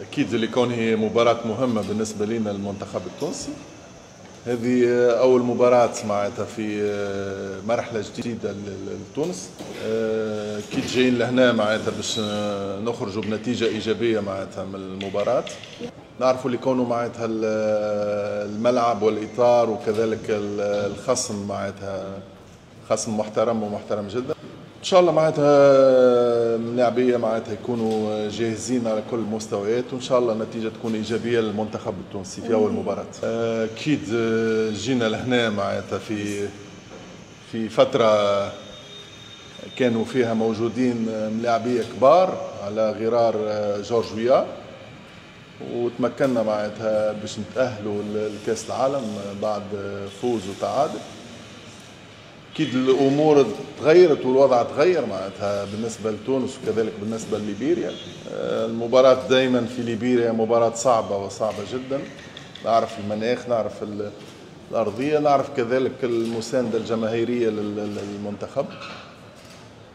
أكيد اللي كون هي مباراة مهمة بالنسبة لنا المنتخب التونسي. هذه أول مباراة معناتها في مرحلة جديدة لتونس. أكيد جايين لهنا معناتها باش نخرجوا بنتيجة إيجابية معناتها من المباراة. نعرفوا اللي كونوا معناتها الملعب والإطار وكذلك الخصم معناتها خصم محترم ومحترم جدا. ان شاء الله معناتها اللاعبيه معناتها يكونوا جاهزين على كل المستويات، وان شاء الله النتيجه تكون ايجابيه للمنتخب التونسي في اول مباراه. اكيد جينا لهنا معناتها في فتره كانوا فيها موجودين لاعبيه كبار على غرار جورج ويا، وتمكنا معناتها باش نتاهلوا لكاس العالم بعد فوز وتعادل. أكيد الأمور تغيرت والوضع تغير معناتها بالنسبة لتونس وكذلك بالنسبة لليبيريا. المباراة دائما في ليبيريا مباراة صعبة جدا. نعرف المناخ، نعرف الأرضية، نعرف كذلك المساندة الجماهيرية للمنتخب.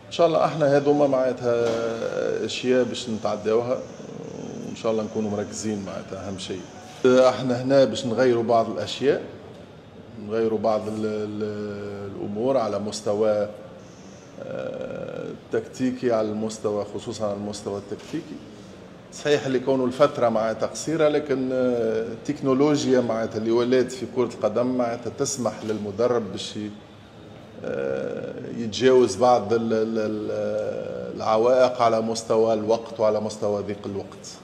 إن شاء الله احنا هذوما معناتها أشياء باش نتعداوها، وإن شاء الله نكونوا مركزين معناتها أهم شيء. احنا هنا باش نغيروا بعض الأشياء، نغيروا بعض الأمور على مستوى التكتيكي، على المستوى خصوصا على المستوى التكتيكي. صحيح اللي كونوا الفترة معناتها قصيرة، لكن التكنولوجيا معناتها اللي ولات في كرة القدم معناتها تسمح للمدرب باش يتجاوز بعض العوائق على مستوى الوقت وعلى مستوى ضيق الوقت.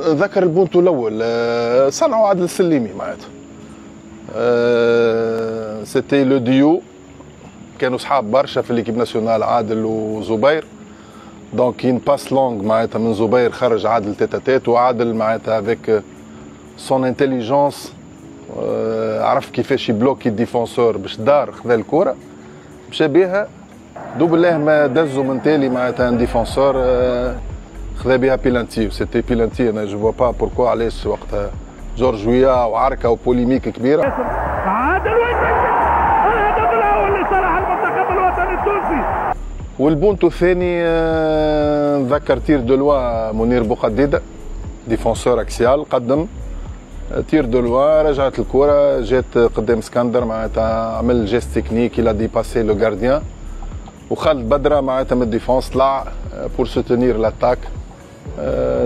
ذكر البونتو الاول صنعوا عادل السليمي معناتها. سيتي لو ديو، كانوا صحاب برشا في ليكيب ناسيونال عادل وزبير. دونك اون باس لونغ معناتها من زبير خرج عادل تيت وعادل معناتها افيك سون انتيليجونس عرف كيفاش يبلوكي الديفونسور باش دار خذا الكره مشى بها دوب الله ما دزوا من تالي معناتها ان ديفونسور خذا بها بيلانتي. سيتي بيلانتي. انا جو با بوركوا علاش وقتها جورج ويا وعركه وبوليميك كبيره. عادل الهدف الاول لصالح المنتخب الوطني التونسي. والبونتو الثاني نذكر تير دو لوا منير بوقديده ديفونسور اكسيال قدم تير دو لوا، رجعت الكره جات قدام اسكندر معناتها عمل جيست تكنيك الى ديباسي لو غارديان، وخالد بدره معناتها من الديفونس طلع بور سوتونير لاتاك.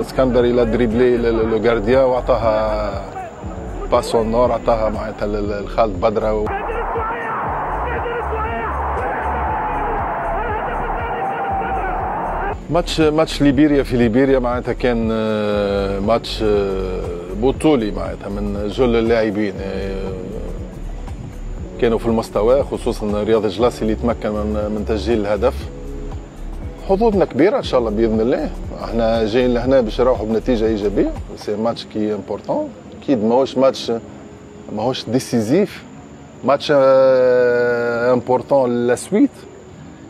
اسكندر الى دريبلي لو غارديان وعطاها باس نور، عطاها معناتها لخالد بدره ماتش ليبيريا في ليبيريا معناتها كان ماتش بطولي معناتها من جل اللاعبين كانوا في المستوى، خصوصا رياض الجلاسي اللي تمكن من تسجيل الهدف. حظوظنا كبيره ان شاء الله باذن الله. احنا جايين لهنا باش نروحوا بنتيجه ايجابيه. سي ماتش كي امبورطون، اكيد ماهوش ديسيزيف، ماتش امبورطون لا سويت،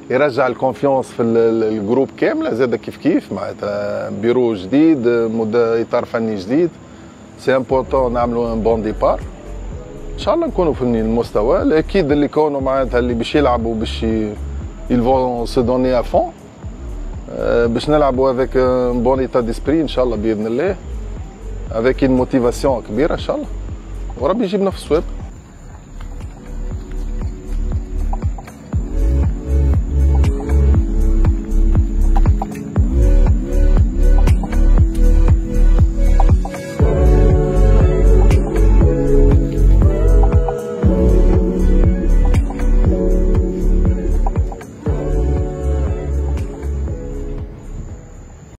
يرجع الكونفيونس في الجروب كامله زاد كيف معناتها بيرو جديد، اطار فني جديد. سي امبورطون نعملوا ان بون ديبار ان شاء الله، نكونوا في المستوى الاكيد اللي كونوا معناتها اللي باش يلعبوا باش ils vont se donner à fond باش نلعبوا avec un bon état d'esprit ان شاء الله باذن الله، avec une motivation كبيره ان شاء الله، وربي يجيبنا في الصواب.